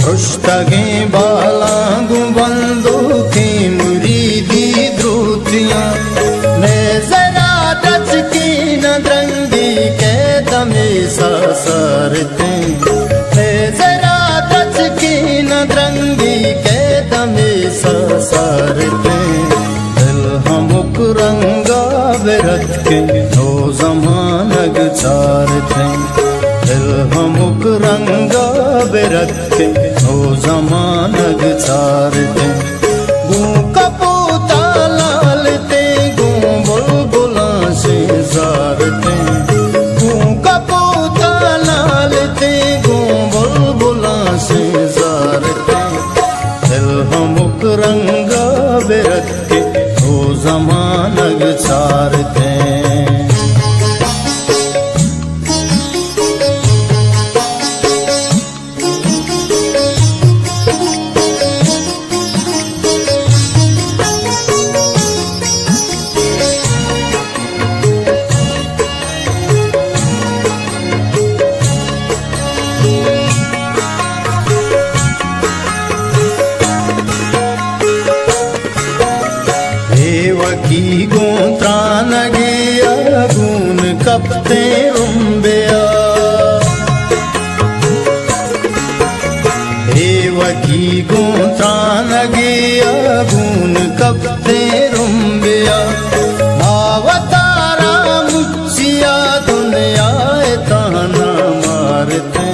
पृष्ठगे बालांगु बंदूकी मुरीदी द्रुतियां ने जरा टच की न द्रंगी के दमे सरते ने जरा टच की न द्रंगी के दमे सरते दिल हमुक रंगा विरत के दो जमानग चारते दिल हमुक रंगा बिरत के ओ जमानग चारते गू कपूता लालते गू बुलबुला से जारते गू कपूता लालते गू बुलबुला से जारते दिल हमुक रंगा बिरत के ओ जमानग चारते की गोत्रा नगे अगून कपते उम्बिया की गोत्रा नगे अगून कपते उम्बिया भावतारा मुचिया दुनिया ताना मारते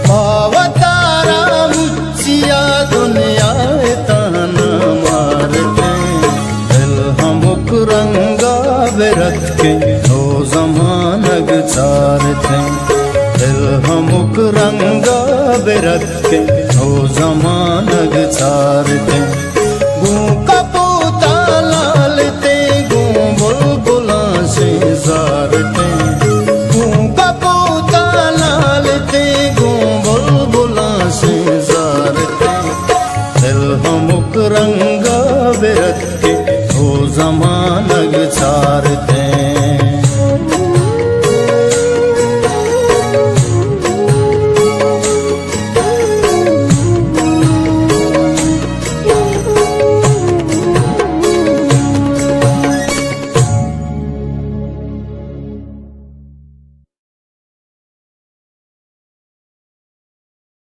भावतारा मुचिया दुनिया ताना मारते रंगा बिरत के दो जमानग चारते दिल हमुक रंगा बिरत के दो जमानग चारते